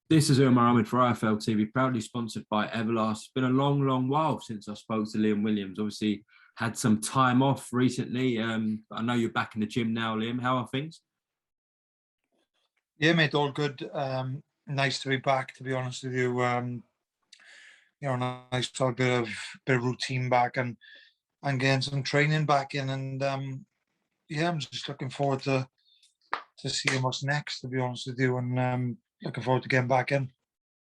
This is Umar Ahmed for IFL TV, proudly sponsored by Everlast. It's been a long, long while since I spoke to Liam Williams. Obviously, had some time off recently. I know you're back in the gym now, Liam. How are things? Yeah, mate, all good. Nice to be back, to be honest with you. Nice to have a bit of routine back and getting some training back in. And yeah, I'm just looking forward to seeing what's next, to be honest with you, and looking forward to getting back in.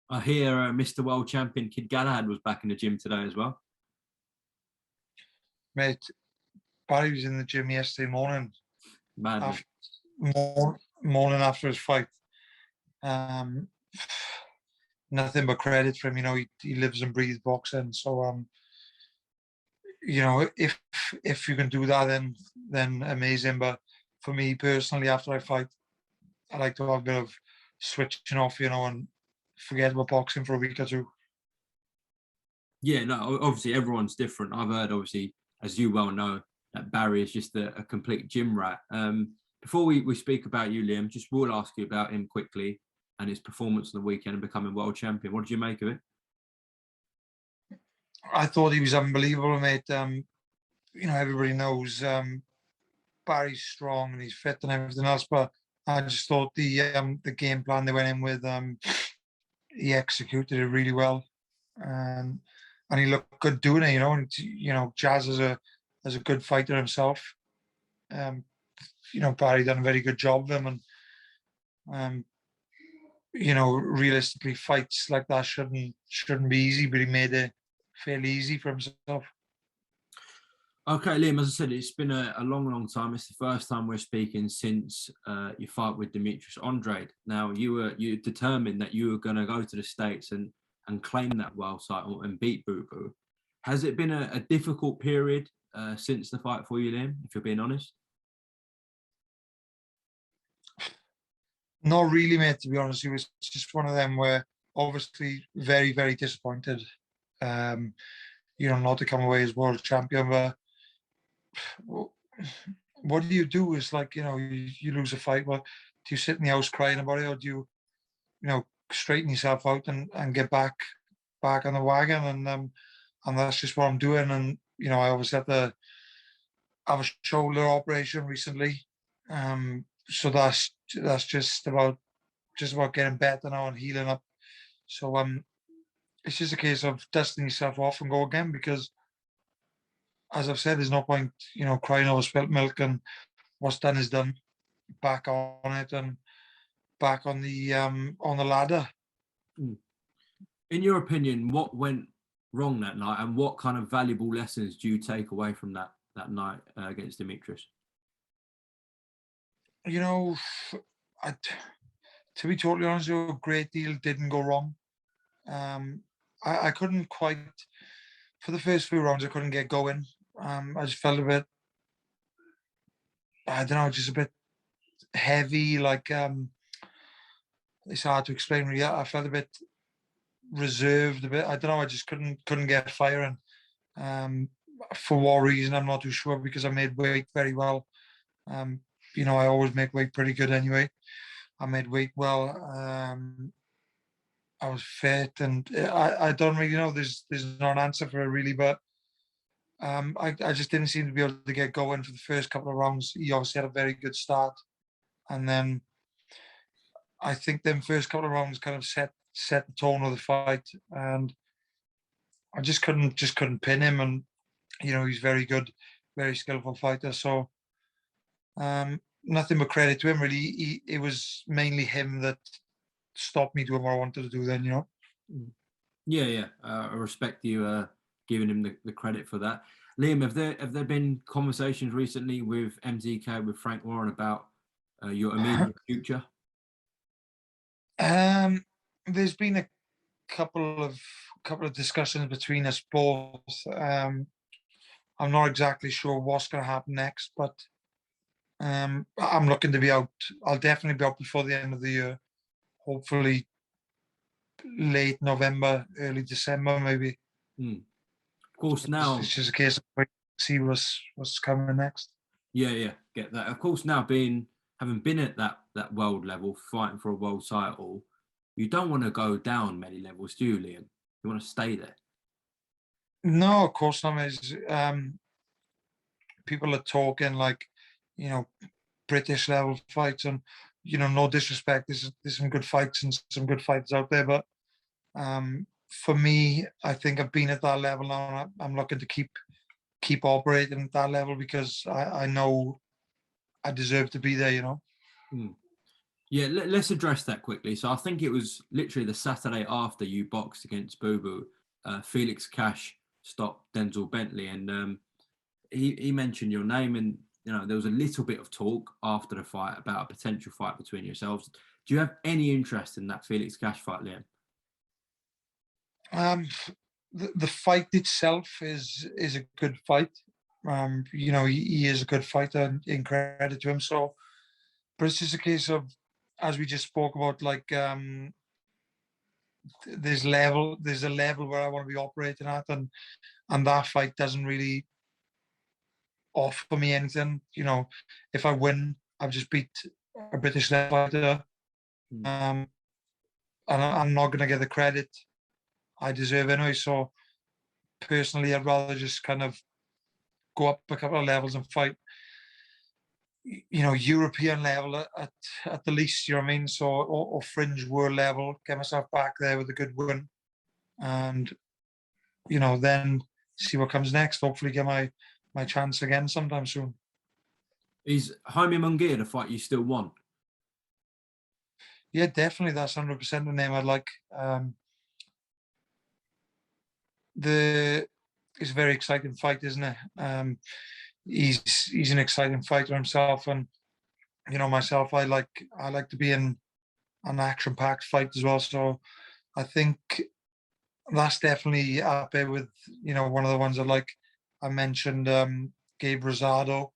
I hear Mr. World Champion Kid Galahad was back in the gym today as well. Mate, Barry was in the gym yesterday morning, Madness. morning after his fight. Nothing but credit for him. You know, he lives and breathes boxing. So if you can do that, then amazing. But for me personally, after I fight, I like to have a bit of switching off, and forget about boxing for a week or two. Yeah, no, obviously everyone's different. I've heard, obviously, as you well know, that Barry is just a complete gym rat. Before we speak about you, Liam, just will ask you about him quickly and his performance on the weekend and becoming world champion. What did you make of it? I thought he was unbelievable, mate. Everybody knows Barry's strong and he's fit and everything else, but I just thought the game plan they went in with, he executed it really well, and he looked good doing it. And Jazz is a good fighter himself. Barry done a very good job of him, and realistically, fights like that shouldn't be easy, but he made it fairly easy for himself. Okay, Liam, as I said, it's been a long, long time. It's the first time we're speaking since your fight with Demetrius Andrade. Now, you determined that you were going to go to the States and claim that world title and beat Brook. Has it been a difficult period since the fight for you, Liam, if you're being honest? Not really, mate, to be honest. It was just one of them where obviously very, very disappointed, not to come away as world champion. But what do you do is like, you lose a fight. Well, do you sit in the house crying about it, or do you straighten yourself out and get back on the wagon? And that's just what I'm doing. And, I obviously had to have a shoulder operation recently. So that's just about getting better now and healing up. So it's just a case of dusting yourself off and go again, because as I've said, there's no point, crying over spilt milk, and what's done is done. Back on it and back on the ladder. In your opinion, what went wrong that night, and what kind of valuable lessons do you take away from that night against Demetrius? To be totally honest with you, a great deal didn't go wrong. I couldn't quite, for the first few rounds, I couldn't get going. I just felt a bit, I don't know, just a bit heavy, like it's hard to explain really. I felt a bit reserved, a bit, I don't know, I just couldn't get firing. For what reason, I'm not too sure, because I made weight very well. I always make weight pretty good anyway. I made weight well. I was fit, and I don't really know. There's not an answer for it really, but I just didn't seem to be able to get going for the first couple of rounds. He obviously had a very good start, and then I think them first couple of rounds kind of set the tone of the fight, and I just couldn't pin him. And he's very good, very skillful fighter. So nothing but credit to him really. It was mainly him that stopped me doing what I wanted to do then. Yeah. I respect you giving him the credit for that. Liam, have there been conversations recently with MZK, with Frank Warren, about your immediate future? There's been a couple of discussions between us both. I'm not exactly sure what's going to happen next, but I'm looking to be out. I'll definitely be out before the end of the year. Hopefully late November, early December, maybe. Of course, now it's just a case of waiting to see what's coming next. Yeah, get that. Of course, now having been at that world level, fighting for a world title, you don't want to go down many levels, do you, Liam? You want to stay there. No, of course not. Is people are talking like, you know, British level fights, and no disrespect, there's some good fights and some good fighters out there, but for me, I think I've been at that level now, and I'm looking to keep operating at that level because I know I deserve to be there. Yeah, let's address that quickly. So I think it was literally the Saturday after you boxed against Boo Boo, Felix Cash stopped Denzel Bentley, and he mentioned your name, and there was a little bit of talk after the fight about a potential fight between yourselves. Do you have any interest in that Felix Cash fight, Liam? The fight itself is a good fight. He is a good fighter, in credit to him. So, but it's just a case of, as we just spoke about, like there's a level where I want to be operating at, and that fight doesn't really offer me anything. If I win, I've just beat a British level fighter, and I'm not going to get the credit I deserve anyway. So personally, I'd rather just kind of go up a couple of levels and fight, European level at the least, you know what I mean? So, or fringe world level, get myself back there with a good win, and then see what comes next. Hopefully, get my chance again sometime soon. Is Jaime Munguia the fight you still want? Yeah, definitely. That's 100% the name I'd like. It's a very exciting fight, isn't it? He's an exciting fighter himself, and myself, I like to be in an action-packed fight as well. So I think that's definitely up there with one of the ones I like. I mentioned Gabe Rosado.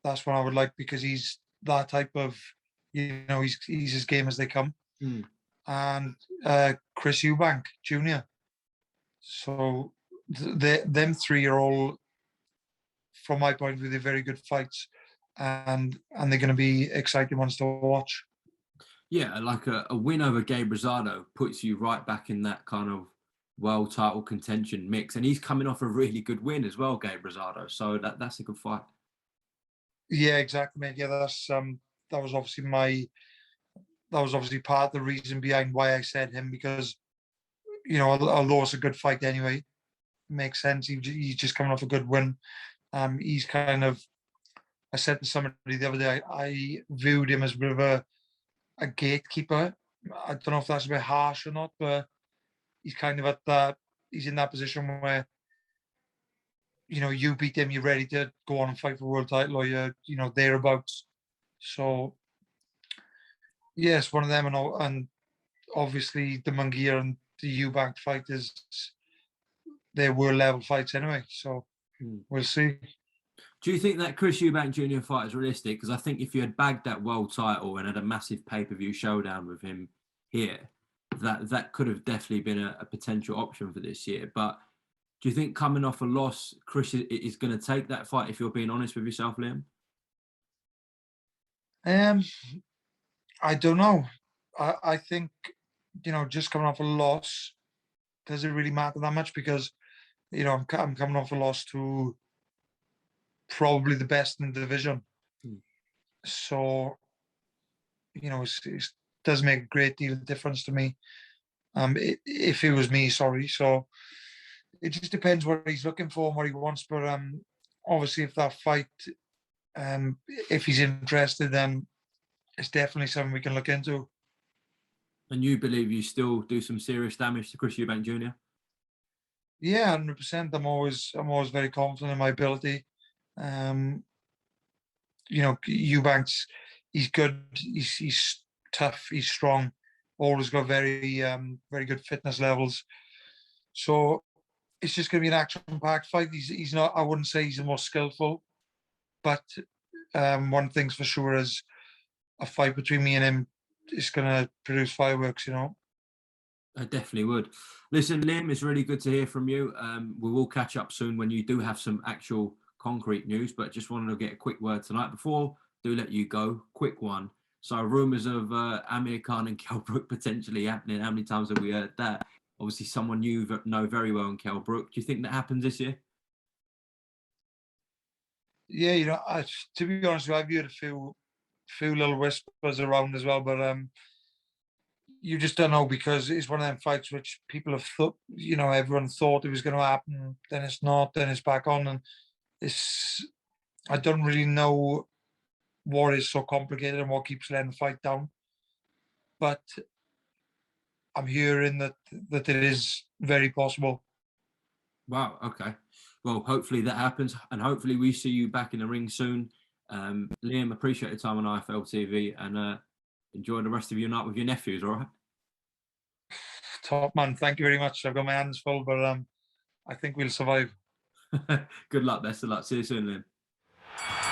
That's one I would like because he's that type of, he's as game as they come. And Chris Eubank Jr. So them three are all, from my point of view, they're very good fights, and they're going to be exciting ones to watch. Yeah, like a win over Gabe Rosado puts you right back in that kind of world title contention mix, and he's coming off a really good win as well, Gabe Rosado. So that's a good fight. Yeah, exactly, mate. Yeah, that was obviously part of the reason behind why I said him, because although it's a good fight anyway, it makes sense. He's just coming off a good win. He's kind of, I said to somebody the other day, I viewed him as a bit of a gatekeeper. I don't know if that's a bit harsh or not, but he's kind of he's in that position where, you beat him, you're ready to go on and fight for world title, or you're, thereabouts. So, yes, one of them, and obviously the Munguia and the Eubank fight they're world level fights anyway. So we'll see. Do you think that Chris Eubank Jr. fight is realistic? Because I think if you had bagged that world title and had a massive pay-per-view showdown with him here, that could have definitely been a potential option for this year. But do you think coming off a loss, Chris is going to take that fight, if you're being honest with yourself, Liam? I don't know. I think, just coming off a loss, does it really matter that much? Because, I'm coming off a loss to probably the best in the division. So, it does make a great deal of difference to me. If it was me, sorry. So it just depends what he's looking for and what he wants. But obviously, if that fight, if he's interested, then it's definitely something we can look into. And you believe you still do some serious damage to Chris Eubank Jr.? Yeah, 100%. I'm always very confident in my ability. Eubanks, he's good. He's tough. He's strong. Always got very good fitness levels. So it's just going to be an action-packed fight. He's not. I wouldn't say he's the most skillful, but one thing's for sure is a fight between me and him is going to produce fireworks. I definitely would. Listen, Liam, it's really good to hear from you. We will catch up soon when you do have some actual concrete news, but just wanted to get a quick word tonight before I do let you go. Quick one. So rumours of Amir Khan and Kell Brook potentially happening. How many times have we heard that? Obviously, someone you know very well in Kell Brook. Do you think that happens this year? Yeah, to be honest with you, I've heard a few little whispers around as well, but you just don't know, because it's one of them fights which people have thought, everyone thought it was going to happen, then it's not, then it's back on, and it's I don't really know what is so complicated and what keeps letting the fight down, but I'm hearing that it is very possible. Wow. Okay. Well, hopefully that happens, and hopefully we see you back in the ring soon. Liam, appreciate your time on IFL TV, and enjoy the rest of your night with your nephews. All Top man, thank you very much. I've got my hands full, but I think we'll survive. right. Good luck. Best of luck. See you soon, Liam.